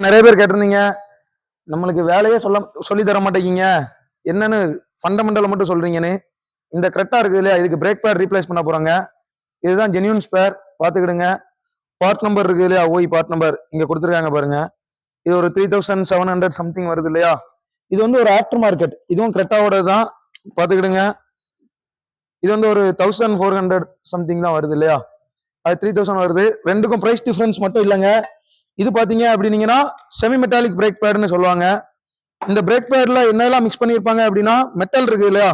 நிறைய பேர் கேட்டிருந்தீங்க, நம்மளுக்கு வேலையே சொல்லி தர மாட்டேங்கிங்க, என்னன்னு ஃபண்டமெண்டலை மட்டும் சொல்றீங்கன்னு. இந்த கரெக்டா இருக்கு இல்லையா, இதுக்கு பிரேக் பேட் ரீப்ளேஸ் பண்ண போறாங்க. இதுதான் ஜென்யூன் ஸ்பேர், பாத்துக்கிடுங்க. பார்ட் நம்பர் இருக்கு இல்லையா, ஓய் பார்ட் நம்பர் இங்க கொடுத்துருக்காங்க பாருங்க. இது ஒரு 3700 சம்திங் வருது இல்லையா. இது வந்து ஒரு ஆஃப்டர் மார்க்கெட், இதுவும் கரெக்டாவோட தான் பாத்துக்கிடுங்க. இது வந்து ஒரு 1400 சம்திங் தான் வருது இல்லையா, அது 3000 வருது. ரெண்டுக்கும் பிரைஸ் டிஃபரன்ஸ் மட்டும் இல்லைங்க. இது பாத்தீங்க அப்படின்னீங்கன்னா செமி மெட்டாலிக் பிரேக் பேட்னு சொல்லுவாங்க. இந்த பிரேக் பேட்ல என்னெல்லாம் மிக்ஸ் பண்ணியிருப்பாங்க அப்படின்னா, மெட்டல் இருக்கு இல்லையா,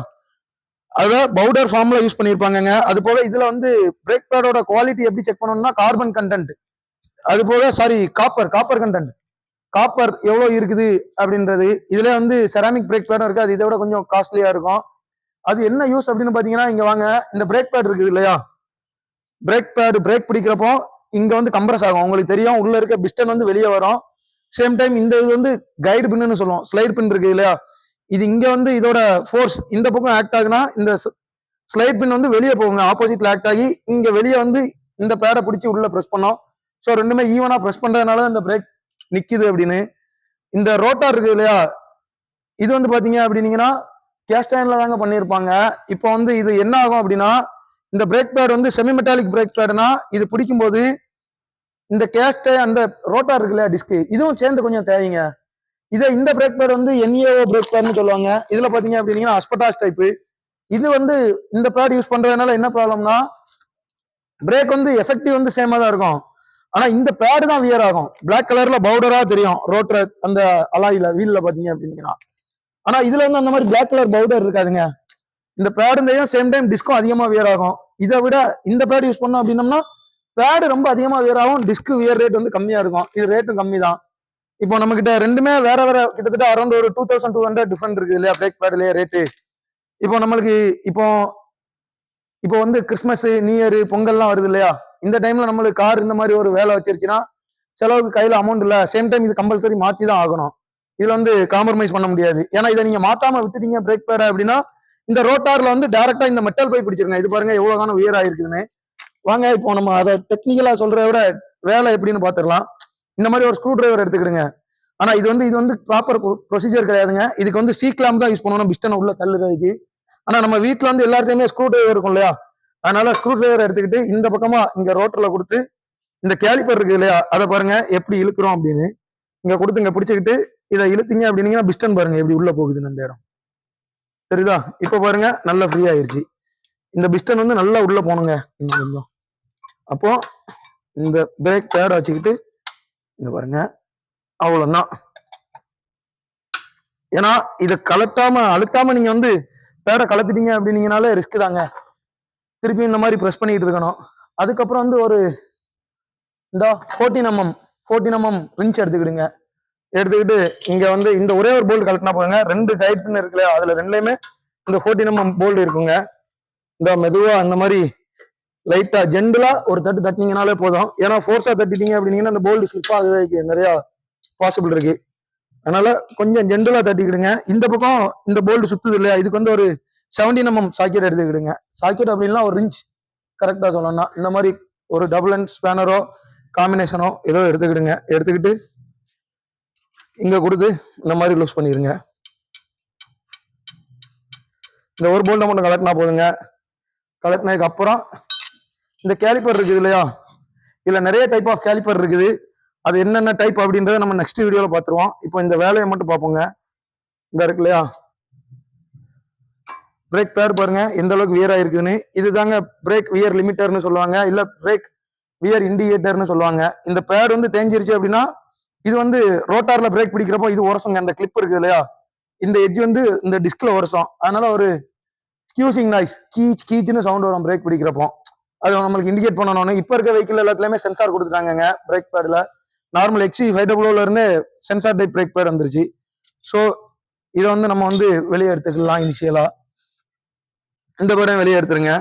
அதை பவுடர் ஃபார்ம்ல யூஸ் பண்ணியிருப்பாங்க. அது போக இதுல வந்து பிரேக் பேடோட குவாலிட்டி எப்படி செக் பண்ணணும்னா கார்பன் கண்டென்ட், அது போக காப்பர் கண்டென்ட், காப்பர் எவ்வளவு இருக்குது அப்படின்றது. இதுல வந்து செராமிக் பிரேக் பேடும் இருக்கு, அது இதை விட கொஞ்சம் காஸ்ட்லியா இருக்கும். அது என்ன யூஸ் அப்படின்னு பாத்தீங்கன்னா, இங்க வாங்க, இந்த பிரேக் பேட் இருக்குது இல்லையா, பிரேக் பேட் பிரேக் பிடிக்கிறப்போ இங்க வந்து கம்ப்ரஸ் ஆகும். உங்களுக்கு தெரியும், உள்ள இருக்க பிஸ்டன் வந்து வெளியே வரும். சேம் டைம் இந்த இது வந்து கைடு பின்னு சொல்லுவோம், ஸ்லைட் பின் இருக்கு இல்லையா, இது இங்க வந்து இதோட ஃபோர்ஸ் இந்த பக்கம் ஆக்ட் ஆகுனா இந்த ஸ்லைட் பின் வந்து வெளியே போகுங்க, ஆப்போசிட்ல ஆக்ட் ஆகி இங்க வெளியே வந்து இந்த பேடை பிடிச்சி உள்ள ப்ரெஸ் பண்ணோம். ஸோ ரெண்டுமே ஈவனா ப்ரெஸ் பண்றதுனால இந்த பிரேக் நிக்குது அப்படின்னு. இந்த ரோட்டார் இருக்கு இல்லையா, இது வந்து பாத்தீங்க அப்படின்னீங்கன்னா கேஸ்டைன்ல தாங்க பண்ணியிருப்பாங்க. இப்போ வந்து இது என்ன ஆகும் அப்படின்னா, இந்த பிரேக் பேட் வந்து செமி மெட்டாலிக் பிரேக் பேட்னா இது பிடிக்கும் போது இந்த கேஸ்ட் அந்த ரோட்டார் இருக்கு இல்லையா, டிஸ்க், இதுவும் சேர்ந்து கொஞ்சம் தேவைங்க. இந்த பிரேக் பேட் வந்து என்ஏஓ பிரேக் பேட்னு சொல்லுவாங்க. இதுல பாத்தீங்க அப்படின்னீங்கன்னா அஸ்பெட்டாஸ் டைப். இது வந்து இந்த பேட் யூஸ் பண்றதுனால என்ன ப்ராப்ளம்னா, பிரேக் வந்து எஃபெக்டிவ் வந்து சேமா தான் இருக்கும், ஆனா இந்த பேடு தான் வியர் ஆகும். பிளாக் கலர்ல பவுடரா தெரியும் ரோட்டர் அந்த அலாயில வீல்ல பாத்தீங்க அப்படின்னீங்கன்னா. ஆனா இதுல வந்து அந்த மாதிரி பிளாக் கலர் பவுடர் இருக்காதுங்க. இந்த பேடுந்தையும் சேம் டைம் டிஸ்கும் அதிகமா வியர் ஆகும். இதை விட இந்த பேட் யூஸ் பண்ணோம் அப்படின்னம்னா பேடு ரொம்ப அதிகமா வியர் ஆகும், டிஸ்க் வியர் ரேட் வந்து கம்மியா இருக்கும். இது ரேட்டும் கம்மி தான். இப்போ நம்ம கிட்ட ரெண்டுமே வேற வேற கிட்டத்தட்ட அரௌண்ட் ஒரு 2200 டிஃபரெண்ட் இருக்கு இல்லையா பிரேக் பேட்லயே ரேட்டு. இப்போ நம்மளுக்கு இப்போ வந்து கிறிஸ்மஸ், நியூ இயர், பொங்கல்லாம் வருது இல்லையா, இந்த டைம்ல நம்மளுக்கு கார் இந்த மாதிரி ஒரு வேலை வச்சிருச்சுன்னா செலவுக்கு கையில அமௌண்ட் இல்ல, சேம் டைம் இது கம்பல்சரி மாத்தி தான் ஆகணும். இதுல வந்து காம்ப்ரமைஸ் பண்ண முடியாது. ஏன்னா இதை நீங்க மாத்தாம விட்டுட்டீங்க பிரேக் பேட அப்படின்னா, இந்த ரோட்டார்ல வந்து டைரக்டா இந்த மெட்டல் பை பிடிச்சிருங்க. இது பாருங்க எவ்வளவு காலம் உயர் ஆயிருக்குதுன்னு. வாங்க இப்போ நம்ம அதை டெக்னிக்கலா சொல்றத விட வேலை எப்படின்னு பாத்துக்கலாம். இந்த மாதிரி ஒரு ஸ்க்ரூ டிரைவர் எடுத்துக்கிடுங்க. ஆனா இது வந்து ப்ராப்பர் ப்ரொசீஜர் கிடையாதுங்க. இதுக்கு வந்து சி கிளாம்ப் தான் யூஸ் பண்ணணும் பிஸ்டன் உள்ள தள்ளுறதுக்கு. ஆனா நம்ம வீட்டுல வந்து எல்லாத்தையுமே ஸ்க்ரூ டிரைவர் இருக்கும் இல்லையா, அதனால ஸ்க்ரூ டிரைவர் எடுத்துக்கிட்டு இந்த பக்கமா இங்க ரோட்டர்ல கொடுத்து இந்த கேலிப்பர் இருக்கு இல்லையா, அதை பாருங்க எப்படி இழுக்கிறோம் அப்படின்னு. இங்க கொடுத்து இங்க பிடிச்சிக்கிட்டு இதை இழுத்தீங்க அப்படின்னீங்கன்னா பிஸ்டன் பாருங்க எப்படி உள்ள போகுதுன்னு அந்த இடம் தெரியுதா. இப்ப பாருங்க நல்லா ஃப்ரீ ஆயிருச்சு. இந்த பிஸ்டன் வந்து நல்லா உள்ள போகணுங்க இன்னும் கொஞ்சம். அப்போ இந்த பிரேக் பேட் வச்சுக்கிட்டு இங்க பாருங்க, அவ்வளவுதான். ஏன்னா இதை அழுத்தாம நீங்க வந்து பேடை கலத்திட்டீங்க அப்படின்னீங்கனாலே ரிஸ்க் தாங்க. திருப்பி இந்த மாதிரி ப்ரெஸ் பண்ணிட்டு இருக்கணும். அதுக்கப்புறம் வந்து ஒரு இந்த 14mm ரிஞ்ச் எடுத்துக்கிடுங்க. எடுத்துக்கிட்டு இங்க வந்து இந்த ஒரே ஒரு போல்ட் கலட்டினா போதுங்க. ரெண்டு கைட் பின் இருக்கு இல்லையா, அதுல ரெண்டுலயுமே இந்த 14mm போல்ட் இருக்குங்க. இந்த மெதுவா அந்த மாதிரி லைட்டா ஜென்டலா ஒரு தட்டினீங்கனாலே போதும். ஏன்னா ஃபோர்ஸா தட்டிட்டீங்க அப்படின்னீங்கன்னா அந்த போல்ட் ஸ்லிப் ஆகுறதுக்கு நிறைய பாசிபிள் இருக்கு. அதனால கொஞ்சம் ஜென்டலா தட்டிக்கிடுங்க. இந்த பக்கம் இந்த போல்ட் சுத்துது இல்லையா, இதுக்கு வந்து ஒரு 17mm சாக்கெட் எடுத்துக்கிடுங்க. சாக்கெட் அப்படின்னா ஒரு ரிஞ்ச் கரெக்டா சொல்லணும்னா இந்த மாதிரி ஒரு டபுள் அண்ட் ஸ்பேனரோ காம்பினேஷனோ ஏதோ எடுத்துக்கிடுங்க. எடுத்துக்கிட்டு இங்க கொடுத்து இந்த மாதிரி லூஸ் பண்ணிருங்க. இந்த ஒரு போல்ட்டை மட்டும் கலட்டினா போதுங்க. கலட்டினதுக்கு அப்புறம் இந்த கேலிப்பர் இருக்குது இல்லையா, இதுல நிறைய டைப் ஆஃப் கேலிப்பர் இருக்குது. அது என்னென்ன டைப் அப்படின்றத நம்ம நெக்ஸ்ட் வீடியோல பார்த்துருவோம். இப்போ இந்த வேலையை மட்டும் பார்ப்போங்க. இந்த இருக்கு இல்லையா பிரேக் பேட் பாருங்க எந்த அளவுக்கு வியர் ஆயிருக்குன்னு. இதுதாங்க பிரேக் வியர் லிமிட்டர்னு சொல்லுவாங்க, இல்ல பிரேக் வியர் இண்டிகேட்டர்னு சொல்லுவாங்க. இந்த பேட் வந்து தேஞ்சிருச்சு அப்படின்னா இது வந்து ரோட்டார்ல பிரேக் பிடிக்கிறப்போ இது உரசுங்க. அந்த கிளிப் இருக்கு இல்லையா, இந்த எட்ஜ் வந்து இந்த டிஸ்க்ல உரசும். அதனால ஒரு ஸ்கியூசிங் நாய்ஸ், கீச்சுன்னு சவுண்ட் வரும் பிரேக் பிடிக்கிறப்போ. அது நம்மளுக்கு இண்டிகேட் பண்ணணும். இப்ப இருக்க வெஹிக்கிள் எல்லாத்துலயுமே சென்சார் கொடுத்துட்டாங்க பிரேக் பேட்ல. நார்மல் XC500 இருந்து சென்சார் டைப் பிரேக் பேட் வந்துருச்சு. ஸோ இதை வந்து நம்ம வந்து வெளியே எடுத்துக்கலாம். இனிஷியலா இந்த பேடையும் வெளியே எடுத்துருங்க.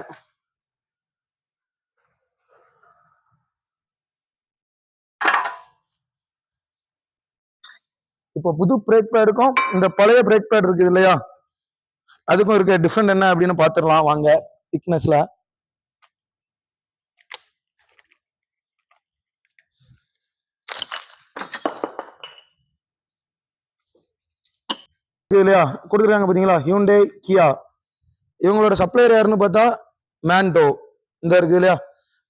இப்போ புது பிரேக் பேடுக்கும் இந்த பழைய பிரேக் பேட் இருக்குது இல்லையா, அதுக்கும் இருக்க டிஃப்ரெண்ட் என்ன அப்படின்னு பாத்துடலாம் வாங்க. திக்னஸ்ல இல்லையா கொடுத்துருக்காங்க பார்த்தீங்களா, ஹியூண்டே கியா. இவங்களோட சப்ளையர் யாருன்னு பார்த்தா மேண்டோ. இந்த இருக்கு இல்லையா,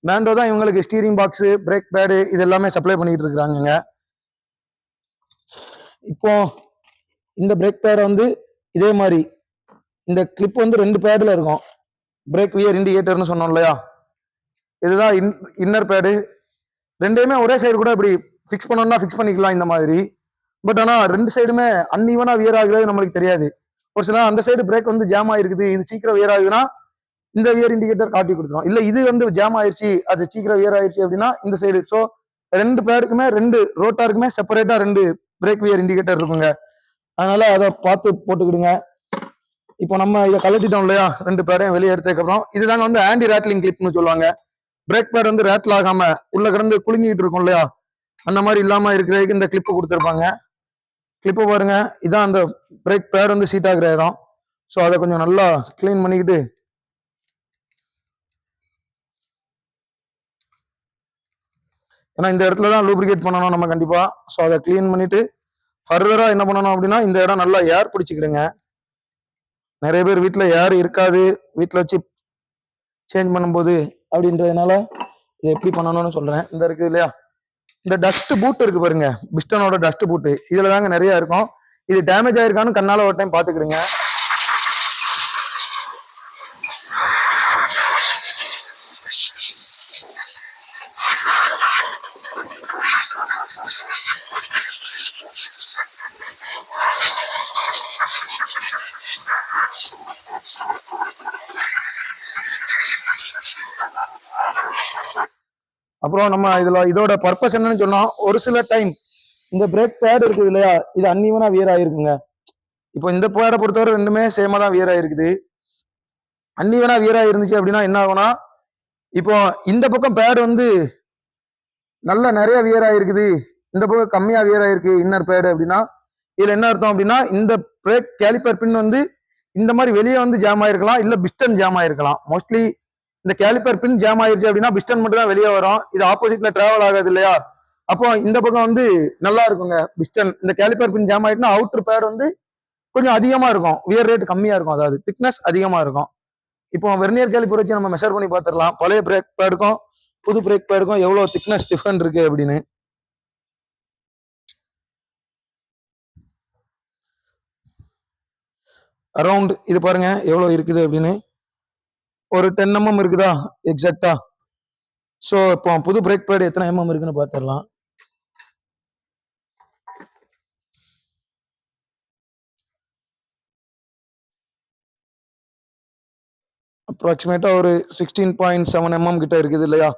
மேண்டோ தான் இவங்களுக்கு ஸ்டீரிங் பாக்ஸ், பிரேக் பேடு இது எல்லாமே சப்ளை பண்ணிட்டு இருக்கிறாங்க. இப்போ இந்த பிரேக் பேட் வந்து இதே மாதிரி இந்த கிளிப் வந்து 2 பேட்ல இருக்கும். பிரேக் வியர் இண்டிகேட்டர்னு சொன்னோம் இல்லையா, இதுதான் இன்னர் பேடு. ரெண்டையுமே ஒரே சைடு கூட இப்படி ஃபிக்ஸ் பண்ணோம்னா ஃபிக்ஸ் பண்ணிக்கலாம் இந்த மாதிரி. பட் ஆனால் 2 சைடுமே அன்இவனா வியர் ஆகுறது நம்மளுக்கு தெரியாது. ஒரு சில அந்த சைடு பிரேக் வந்து ஜாம் ஆயிருக்குது, இது சீக்கிரம் வியர் ஆகுதுன்னா இந்த வியர் இண்டிகேட்டர் காட்டி கொடுத்துரும். இல்ல இது வந்து ஜாம் ஆயிடுச்சு, அது சீக்கிரம் வியர் ஆயிடுச்சு அப்படின்னா இந்த சைடு. ஸோ 2 பேருக்குமே 2 ரோட்டாருக்குமே செப்பரேட்டா 2 பிரேக் வியர் இண்டிகேட்டர் இருக்குங்க. அதனால அதை பார்த்து போட்டுக்கிடுங்க. இப்போ நம்ம இதை கலட்டிட்டோம் இல்லையா, 2 பேரையும் வெளியே எடுத்ததுக்கு அப்புறம் இதுதாங்க வந்து ஆன்டி ரேட்லிங் கிளிப்னு சொல்லுவாங்க. பிரேக் பேட் வந்து ரேட்ல் ஆகாம உள்ள கிடந்து குலுங்கிட்டு இருக்கும் இல்லையா, அந்த மாதிரி இல்லாம இருக்கிறதுக்கு இந்த கிளிப்பு கொடுத்துருப்பாங்க. கிளிப்பு பாருங்க, இதான் அந்த பிரேக் பேட் வந்து சீட் ஆகிற இடம். ஸோ அதை கொஞ்சம் நல்லா கிளீன் பண்ணிக்கிட்டு ஏன்னா இந்த இடத்துல தான் லூப்ரிகேட் பண்ணணும் நம்ம கண்டிப்பா. ஸோ அதை கிளீன் பண்ணிட்டு ஃபர்தரா என்ன பண்ணணும் அப்படின்னா இந்த இடம் நல்லா ஏர் பிடிச்சிக்கிடுங்க. நிறைய பேர் வீட்டில் ஏர் இருக்காது, வீட்டில் வச்சு சேஞ்ச் பண்ணும்போது அப்படின்றதுனால இதை எப்படி பண்ணணும்னு சொல்றேன். இந்த இருக்கு இல்லையா, இந்த டஸ்ட் பூட் இருக்கு பாருங்க, பிஸ்டனோட டஸ்ட் பூட்டு இதுல தாங்க நிறைய இருக்கும். இது டேமேஜ் ஆயிருக்கான்னு கண்ணால ஒரு டைம் பாத்துக்கிடுங்க. அப்புறம் நம்ம இதோட பர்பஸ் என்னன்னு சொன்னா, ஒரு சில டைம் இந்த பிரேக் பேட் இருக்குது இல்லையா, இது அன்இவனா வியர் ஆயிருக்குங்க. இப்போ இந்த பேடை பொறுத்தவரை ரெண்டுமே சேமா தான் வியர் ஆயிருக்குது. அன்இவனா வியர் ஆயிருந்துச்சு அப்படின்னா என்ன ஆகும்னா, இப்போ இந்த பக்கம் பேட் வந்து நல்ல நிறைய வியர் ஆயிருக்குது, இந்த பக்கம் கம்மியா வியர் ஆயிருக்கு இன்னர் பேடு அப்படின்னா இதுல என்ன அர்த்தம் அப்படின்னா இந்த பிரேக் கேலிப்பர் பின் வந்து இந்த மாதிரி வெளியே வந்து ஜாம் ஆயிருக்கலாம், இல்ல பிஸ்டன் ஜாம் ஆயிருக்கலாம். மோஸ்ட்லி இந்த கேலிப்பர் பின் ஜாம் ஆயிருச்சு அப்படின்னா பிஸ்டன் மட்டும் தான் வெளியே வரும், இது ஆப்போசிட்ல டிராவல் ஆகாது இல்லையா. அப்போ இந்த பக்கம் வந்து நல்லா இருக்குங்க பிஸ்டன். இந்த கேலிப்பர் பின் ஜாம் ஆயிட்டுனா அவுட்டர் பேட் வந்து கொஞ்சம் அதிகமா இருக்கும், வியர் ரேட் கம்மியா இருக்கும், அதாவது திக்னஸ் அதிகமா இருக்கும். இப்போ வெர்னியர் கேலிப்பர் வச்சு நம்ம மெஷர் பண்ணி பார்த்துடலாம் பழைய பிரேக் பேடுக்கும் புது பிரேக் பேடுக்கும் எவ்வளவு திக்னஸ் டிஃபரெண்ட் இருக்கு அப்படின்னு. அரௌண்ட் இது பாருங்க எவ்வளவு இருக்குது அப்படின்னு, ஒரு 10 mm இருக்குதா எக்ஸாக்டா. ஸோ இப்போ புது பிரேக் பேட் எத்தனை mm இருக்குன்னு பார்த்துடலாம். அப்ராக்சிமேட்டா ஒரு 16.7 mm கிட்ட இருக்குது இல்லையா,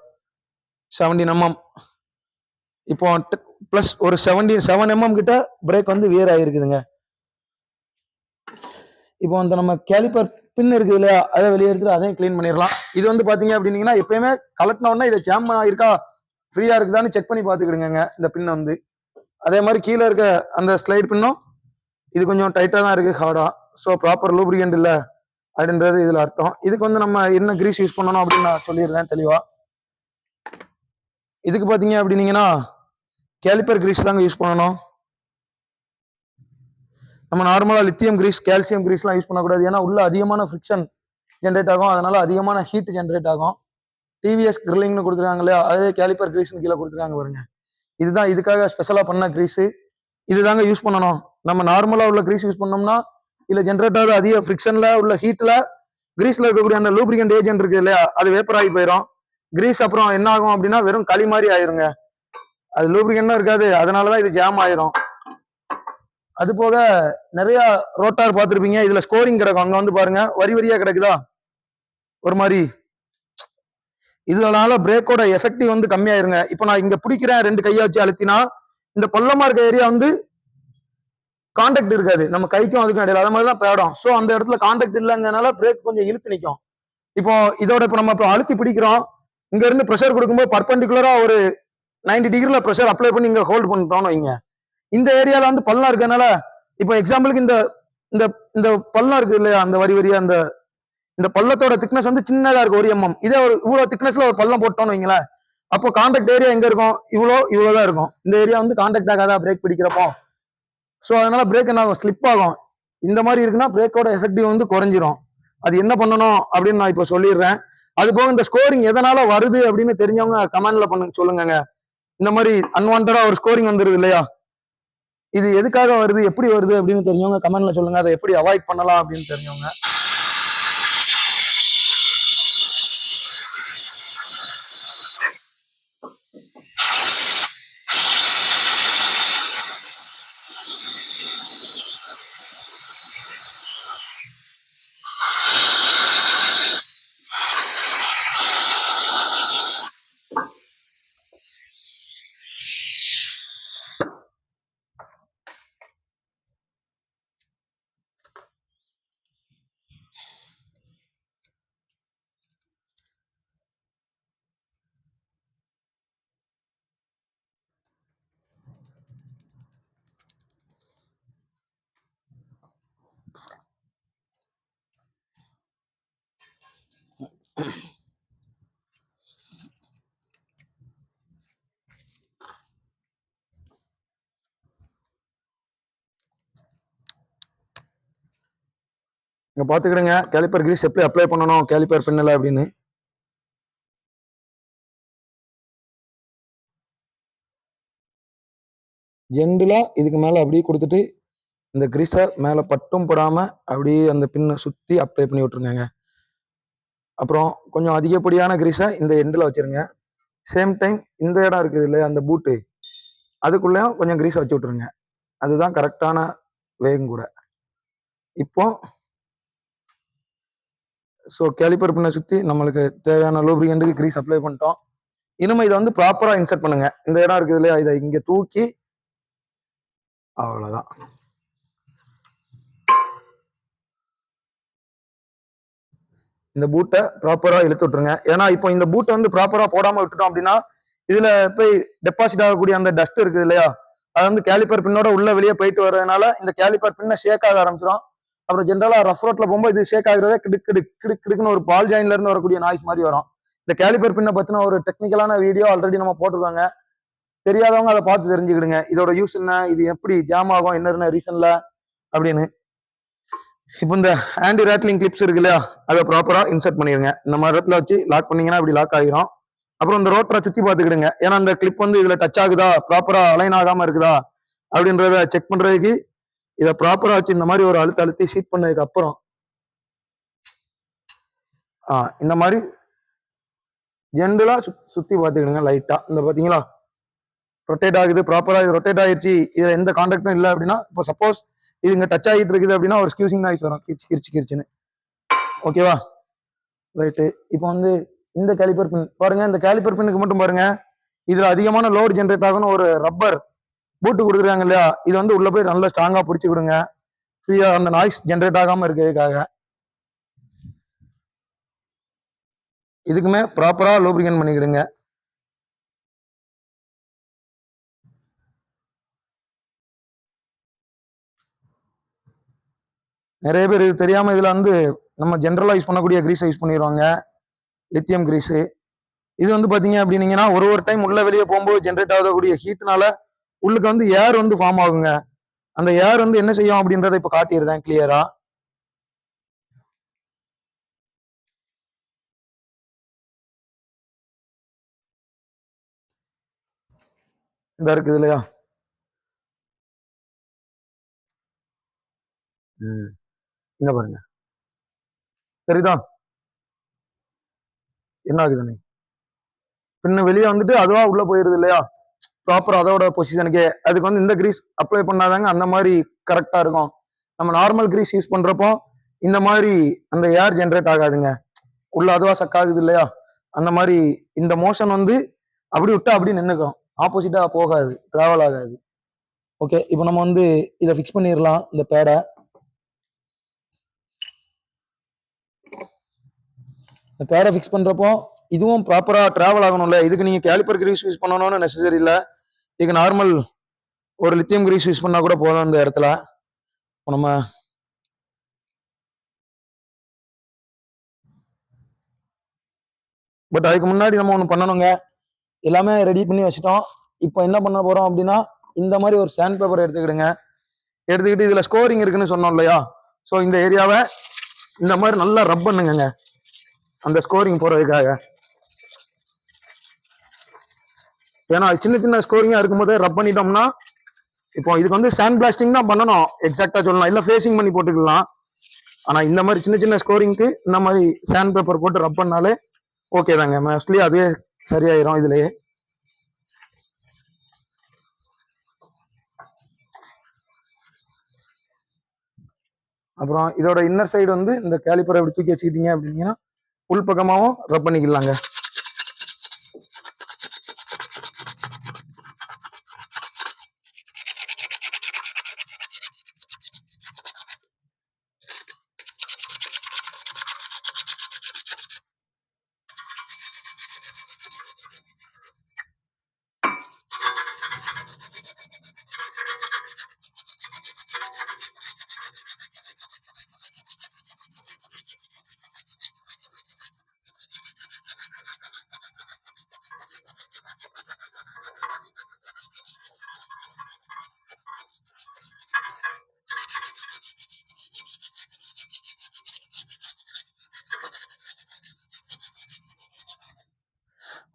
17 mm. இப்போ பிளஸ் ஒரு 77 mm கிட்ட பிரேக் வந்து வியர் ஆயிருக்குதுங்க. இப்போ அந்த நம்ம கேலிப்பர் பின் இருக்குது இல்லையா, அதை வெளியே எடுத்துட்டு அதையும் கிளீன் பண்ணிடலாம். இது வந்து பாத்தீங்க அப்படின்னீங்கன்னா எப்பயுமே கலட்டின உடனே இதை ஜாம் இருக்கா ஃப்ரீயா இருக்குதான்னு செக் பண்ணி பாத்துக்கிடுங்க இந்த பின்னை வந்து. அதே மாதிரி கீழே இருக்க அந்த ஸ்லைட் பின்னும் இது கொஞ்சம் டைட்டா தான் இருக்கு, ஹார்டா. ஸோ ப்ராப்பர் லூப்ரிகன்ட் இல்லை அப்படின்றது இதுல அர்த்தம். இதுக்கு வந்து நம்ம என்ன கிரீஸ் யூஸ் பண்ணணும் அப்படின்னு நான் சொல்லிடுறேன் தெளிவா. இதுக்கு பாத்தீங்க அப்படின்னீங்கன்னா கேலிப்பர் கிரீஸ் தாங்க யூஸ் பண்ணணும். நம்ம நார்மலா லித்தியம் கிரீஸ், கால்சியம் கிரீஸ்லாம் யூஸ் பண்ணக்கூடாது, ஏன்னா உள்ள அதிகமான ஃப்ரிக்ஷன் ஜென்ரேட் ஆகும், அதனால அதிகமான ஹீட் ஜென்ரேட் ஆகும். டிவிஎஸ் கிரில்லிங்னு கொடுத்துருக்காங்க இல்லையா, அதே கேலிப்பர் கிரீஸ்னு கீழே கொடுத்துருக்காங்க பாருங்க, இதுதான் இதுக்காக ஸ்பெஷலா பண்ண கிரீஸ். இதுதாங்க யூஸ் பண்ணணும். நம்ம நார்மலா உள்ள கிரீஸ் யூஸ் பண்ணோம்னா இல்ல ஜென்ரேட் ஆகுது அதிக ஃப்ரிக்ஷன்ல உள்ள ஹீட்ல கிரீஸ்ல இருக்கக்கூடிய அந்த லூப்ரிகன்ட் ஏஜென்ட் இருக்கு இல்லையா, அது வேப்பர் ஆகி போயிடும். கிரீஸ் அப்புறம் என்ன ஆகும் அப்படின்னா வெறும் களி மாதிரி ஆயிருங்க, அது லூப்ரிகன்ட்டும் இருக்காது, அதனாலதான் இது ஜாம் ஆயிரும். அது போக நிறைய ரோட்டார் பார்த்துருப்பீங்க, இதுல ஸ்கோரிங் கிடக்கும், அங்க வந்து பாருங்க வரி வரியா கிடக்குதா ஒரு மாதிரி. இதனால பிரேக்கோட எஃபெக்டிவ் வந்து கம்மியாயிருங்க. இப்போ நான் இங்க பிடிக்கிறேன் 2 கையை வச்சு அழுத்தினா இந்த பள்ளமா இருக்க ஏரியா வந்து கான்டாக்ட் இருக்காது நம்ம கைக்கும் அதுக்கும் இடையில, அது மாதிரி தான் பேடும். ஸோ அந்த இடத்துல கான்டாக்ட் இல்லைங்கனால பிரேக் கொஞ்சம் இழுத்து நிற்கும். இப்போ இதோட இப்போ நம்ம இப்போ அழுத்தி பிடிக்கிறோம், இங்க இருந்து ப்ரெஷர் கொடுக்கும்போது பர்பண்டிகுலரா ஒரு 90 டிகிரில ப்ரெஷர் அப்ளை பண்ணி இங்க ஹோல்ட் பண்ணிட்டோம்னு வைங்க, இந்த ஏரியால வந்து பள்ளம் இருக்கனால இப்போ எக்ஸாம்பிளுக்கு இந்த இந்த இந்த பள்ளம் இருக்கு இல்லையா, அந்த வரி வரியா அந்த இந்த பள்ளத்தோட திக்னஸ் வந்து சின்னதா இருக்கு 1 mm. இதே ஒரு இவ்வளவு திக்னஸ்ல ஒரு பள்ளம் போட்டோம்னு வைங்களேன், அப்போ கான்டாக்ட் ஏரியா எங்க இருக்கும், இவ்வளவுதான் இருக்கும். இந்த ஏரியா வந்து கான்டாக்ட் ஆகாதா பிரேக் பிடிக்கிறப்போ. ஸோ அதனால பிரேக் என்ன ஆகும், ஸ்லிப் ஆகும். இந்த மாதிரி இருக்குன்னா பிரேக்கோட எஃபெக்டிவ் வந்து குறைஞ்சிரும். அது என்ன பண்ணணும் அப்படின்னு நான் இப்போ சொல்லிடுறேன். அது போக இந்த ஸ்கோரிங் எதனால வருது அப்படின்னு தெரிஞ்சவங்க கமெண்ட்ல சொல்லுங்க. இந்த மாதிரி அன்வான்டா ஒரு ஸ்கோரிங் வந்துருது இல்லையா, இது எதுக்காக வருது, எப்படி வருது அப்படின்னு தெரிஞ்சவங்க கமெண்ட்ல சொல்லுங்க. அதை எப்படி அவாய்ட் பண்ணலாம் அப்படின்னு தெரிஞ்சவங்க. இங்க பாத்துக்கிடுங்க கேலிப்பர் கிரீஸ் எப்படி அப்ளை பண்ணணும் கேலிப்பர் பின்னல அப்படின்னு. ஜென்டலா இதுக்கு மேல அப்படியே கொடுத்துட்டு இந்த கிரீஸை மேல பட்டும் போடாம அப்படியே அந்த பின்னை சுத்தி அப்ளை பண்ணி விட்டுருங்க. அப்புறம் கொஞ்சம் அதிகப்படியான கிரீஸை இந்த எண்டில் வச்சிருங்க. சேம் டைம் இந்த இடம் இருக்குது இல்லையா, அந்த பூட்டு அதுக்குள்ளேயும் கொஞ்சம் கிரீஸை வச்சு விட்டுருங்க. அதுதான் கரெக்டான வேகம் கூட. இப்போ ஸோ கேலிப்பர் பின்னை சுற்றி நம்மளுக்கு தேவையான லூப்ரிகண்ட்டுக்கு கிரீஸ் அப்ளை பண்ணிட்டோம். இனிமே இதை வந்து ப்ராப்பராக இன்சர்ட் பண்ணுங்க. இந்த இடம் இருக்குது இல்லையா, இதை இங்கே தூக்கி அவ்வளோதான். இந்த பூட்டை ப்ராப்பராக இழுத்து விட்டுருங்க. ஏன்னா இப்போ இந்த பூட்டை வந்து ப்ராப்பராக போடாமல் விட்டுட்டோம் அப்படின்னா இதுல போய் டெபாசிட் ஆகக்கூடிய அந்த டஸ்ட் இருக்குது இல்லையா, அது வந்து கேலிப்பர் பின்னோட உள்ள வெளியே போயிட்டு வர்றதுனால இந்த கேலிப்பர் பின்ன ஷேக் ஆக ஆரம்பிச்சிடும். அப்புறம் ஜென்ரலா ரஃப் ரோட்ல போகும்போது இது ஷேக் ஆகுறதே கிடுக் கிடுக் கிடுக் கிடுக்குன்னு ஒரு பால் ஜாயின்ல இருந்து வரக்கூடிய நாய்ஸ் மாதிரி வரும். இந்த கேலிப்பர் பின்ன பத்தின ஒரு டெக்னிக்கலான வீடியோ ஆல்ரெடி நம்ம போட்டிருக்காங்க. தெரியாதவங்க அதை பார்த்து தெரிஞ்சுக்கிடுங்க. இதோட யூஸ் என்ன, இது எப்படி ஜாம் ஆகும், என்ன ரீசன்ல அப்படின்னு. இப்போ இந்த ஆன்டி ரேட்லிங் கிளிப்ஸ் இருக்கு இல்லையா, அதை ப்ராப்பரா இன்சர்ட் பண்ணிருங்க. இந்த மாதிரி இடத்துல வச்சு லாக் பண்ணீங்கன்னா இப்படி லாக் ஆகிரும். அப்புறம் இந்த ரோட்டரை சுத்தி பார்த்துக்கிடுங்க. ஏன்னா அந்த கிளிப் வந்து இதுல டச் ஆகுதா, ப்ராப்பரா அலைன் ஆகாம இருக்குதா அப்படின்றத செக் பண்றதுக்கு இதை ப்ராப்பரா வச்சு இந்த மாதிரி ஒரு அழுத்தி ஷீட் பண்ணதுக்கு அப்புறம் இந்த மாதிரி ஜென்ரலா சுத்தி பார்த்துக்கிடுங்க. லைட்டா இந்த பாத்தீங்களா ரொட்டேட் ஆகுது, ப்ராப்பரா இது ரொட்டேட் ஆயிடுச்சு. இதுல எந்த கான்டாக்டும் இல்லை அப்படின்னா, இப்போ சப்போஸ் இது இங்க டச் ஆகிட்டு இருக்குது அப்படின்னா ஒரு ஸ்கியூசிங் நாய்ஸ் வரும், கிரிச்சுன்னு. ஓகேவா, ரைட்டு. இப்போ வந்து இந்த கேலிப்பர் பின் பாருங்க, இந்த கேலிப்பர் பின்னுக்கு மட்டும் பாருங்க, இதுல அதிகமான லோடு ஜென்ரேட் ஆகணும் ஒரு ரப்பர் பூட்டு கொடுக்குறாங்க இல்லையா, இது வந்து உள்ள போய் நல்லா ஸ்ட்ராங்கா பிடிச்சி கொடுங்க, ஃப்ரீயா அந்த நாய்ஸ் ஜென்ரேட் ஆகாம இருக்கிறதுக்காக. இதுக்குமே ப்ராப்பரா லூப்ரிகன் பண்ணிக்கிடுங்க. நிறைய பேர் இது தெரியாம இதுல வந்து நம்ம ஜென்ரலா யூஸ் பண்ணக்கூடிய கிரீஸ் யூஸ் பண்ணிடுவாங்க, லித்தியம் கிரீஸு. இது வந்து பாத்தீங்க அப்படின்னீங்கன்னா ஒரு டைம் உள்ள வெளியே போகும்போது ஜென்ரேட் ஆகக்கூடிய ஹீட்னால உள்ளுக்கு வந்து ஏர் வந்து ஃபார்ம் ஆகுங்க. அந்த ஏர் வந்து என்ன செய்யும் அப்படின்றத இப்ப காட்டிடுறேன் கிளியரா. இந்த இருக்குது இல்லையா, இங்க பாருங்க, சரிதா என்ன ஆகுதுன்னு. பின்ன வெளியே வந்துட்டு அதுவா உள்ள போயிருது இல்லையா, ப்ராப்பர் அதோட பொசிஷனுக்கு. அதுக்கு வந்து இந்த கிரீஸ் அப்ளை பண்ணாதாங்க அந்த மாதிரி கரெக்டா இருக்கும். நம்ம நார்மல் கிரீஸ் யூஸ் பண்றப்போ இந்த மாதிரி அந்த ஏர் ஜென்ரேட் ஆகாதுங்க, உள்ள அதுவா சக் ஆகுது இல்லையா, அந்த மாதிரி இந்த மோஷன் வந்து அப்படி விட்டா அப்படி நின்னுக்கும், ஆப்போசிட்டா போகாது, டிராவல் ஆகாது. ஓகே, இப்போ நம்ம வந்து இதை ஃபிக்ஸ் பண்ணிடலாம். இந்த பேடை ஃபிக்ஸ் பண்றப்போ இதுவும் ப்ராப்பரா டிராவல் ஆகணும்ல. இதுக்கு நீங்க கேலிப்பர் கிரீஸ் யூஸ் பண்ணணும்னு நெசசரி இல்லை. இதுக்கு நார்மல் ஒரு லித்தியம் கிரீஸ் யூஸ் பண்ணா கூட போதும் இந்த இடத்துல. நம்ம பட் அதுக்கு முன்னாடி நம்ம ஒன்று பண்ணணுங்க. எல்லாமே ரெடி பண்ணி வச்சுட்டோம். இப்போ என்ன பண்ண போறோம் அப்படின்னா, இந்த மாதிரி ஒரு சாண்ட் பேப்பர் எடுத்துக்கிடுங்க. எடுத்துக்கிட்டு இதுல ஸ்கோரிங் இருக்குன்னு சொன்னோம் இல்லையா, ஸோ இந்த ஏரியாவை இந்த மாதிரி நல்லா ரப் பண்ணுங்க அந்த ஸ்கோரிங் போறதுக்காக. ஏன்னா சின்ன சின்ன ஸ்கோரிங்கா இருக்கும்போதே ரப் பண்ணிட்டோம்னா, இப்போ இதுக்கு வந்து சாண்ட் பிளாஸ்டிங் தான் பண்ணணும் எக்ஸாக்டா சொல்லலாம், இல்ல ஃபேசிங் பண்ணி போட்டுக்கலாம். ஆனா இந்த மாதிரி சின்ன சின்ன ஸ்கோரிங்க்கு இந்த மாதிரி சாண்ட் பேப்பர் போட்டு ரப் பண்ணாலே ஓகே தாங்க, மோஸ்ட்லி அதுவே சரியாயிரும் இதுலயே. அப்புறம் இதோட இன்னர் சைடு வந்து இந்த கேலிப்பரை எப்படி தூக்கி வச்சுக்கிட்டீங்க அப்படின்னா உள் பக்கமாவும் ரப் பண்ணிக்கலாங்க.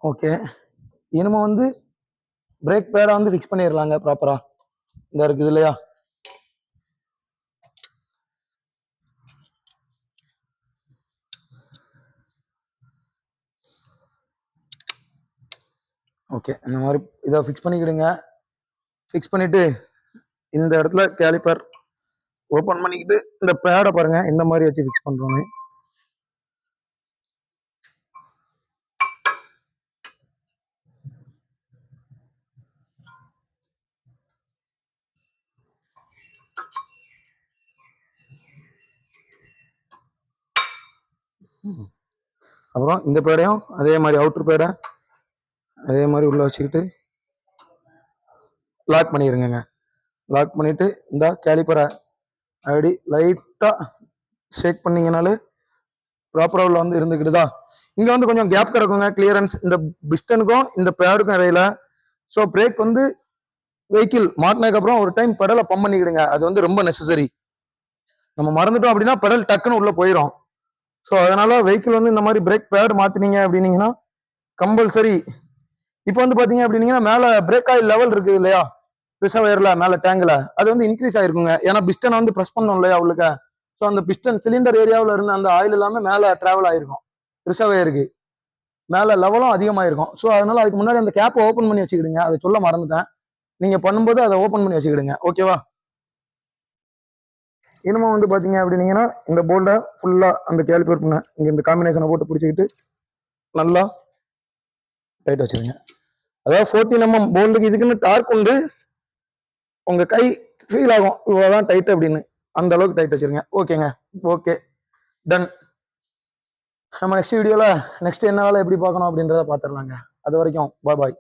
ஓகே, இனிமே வந்து பிரேக் பேடை வந்து ஃபிக்ஸ் பண்ணிடலாங்க ப்ராப்பரா. இந்த இருக்குது இல்லையா, ஓகே இந்த மாதிரி இதை ஃபிக்ஸ் பண்ணிக்கிடுங்க. ஃபிக்ஸ் பண்ணிட்டு இந்த இடத்துல கேலிப்பர் ஓப்பன் பண்ணிக்கிட்டு இந்த பேடை பாருங்க இந்த மாதிரி வச்சு ஃபிக்ஸ் பண்றோங்க. அப்புறம் இந்த பேடையும் அதே மாதிரி அவுட்டர் பேடை அதே மாதிரி உள்ள வச்சுக்கிட்டு லாக் பண்ணிடுங்க. லாக் பண்ணிட்டு இந்த கேலிப்பரை அப்படி லைட்டா ஷேக் பண்ணீங்கனாலே ப்ராப்பரா உள்ள வந்து இருந்துக்கிட்டுதா. இங்க வந்து கொஞ்சம் கேப் கிடக்குங்க கிளியரன்ஸ் இந்த பிஸ்டனுக்கும் இந்த பேடுக்கும் இடையில. ஸோ பிரேக் வந்து வெஹிக்கிள் மாட்டினதுக்கு அப்புறம் ஒரு டைம் பெடலை பம்ப் பண்ணிக்கிடுங்க, அது வந்து ரொம்ப நெசசரி. நம்ம மறந்துட்டோம் அப்படின்னா பெடல் டக்குன்னு உள்ள போயிடும். ஸோ அதனால வெஹிக்கிள் வந்து இந்த மாதிரி பிரேக் பேட் மாத்தினீங்க அப்படின்னீங்கன்னா கம்பல்சரி. இப்போ வந்து பாத்தீங்க அப்படின்னீங்கன்னா மேல பிரேக் ஆயில் லெவல் இருக்கு இல்லையா, ரிசர்வயர்ல மேல டேங்க்ல அது வந்து இன்க்ரீஸ் ஆயிருக்குங்க. ஏன்னா பிஸ்டனை வந்து ப்ரெஸ் பண்ணோம் இல்லையா உள்ளுக்க, ஸோ அந்த பிஸ்டன் சிலிண்டர் ஏரியாவில் இருந்த அந்த ஆயில் எல்லாமே மேல டிராவல் ஆயிருக்கும், ரிசர்வயருக்கு மேல லெவலும் அதிகமாயிருக்கும். ஸோ அதனால அதுக்கு முன்னாடி அந்த கேப்பை ஓப்பன் பண்ணி வச்சுக்கிடுங்க, அதை சொல்ல மறந்துட்டேன். நீங்க பண்ணும்போது அதை ஓப்பன் பண்ணி வச்சுக்கிடுங்க, ஓகேவா. இனிமே வந்து பாத்தீங்க அப்படின்னீங்கன்னா இந்த போல்டை ஃபுல்லா அந்த கேலிப்பர் பண்ண இங்க இந்த காம்பினேஷனை போட்டு பிடிச்சிக்கிட்டு நல்லா டைட் வச்சிருங்க. அதாவது 14mm போல்டுக்கு இதுக்குன்னு டார்க் உண்டு, உங்க கை ஃபீல் ஆகும் இவ்வளவுதான் டைட் அப்படின்னு, அந்த அளவுக்கு டைட் வச்சிருங்க. ஓகேங்க, ஓகே டன். நம்ம நெக்ஸ்ட் வீடியோல நெக்ஸ்ட் என்ன வேலை எப்படி பார்க்கணும் அப்படின்றத பார்த்துடலாங்க. அது வரைக்கும் பாய் பாய்.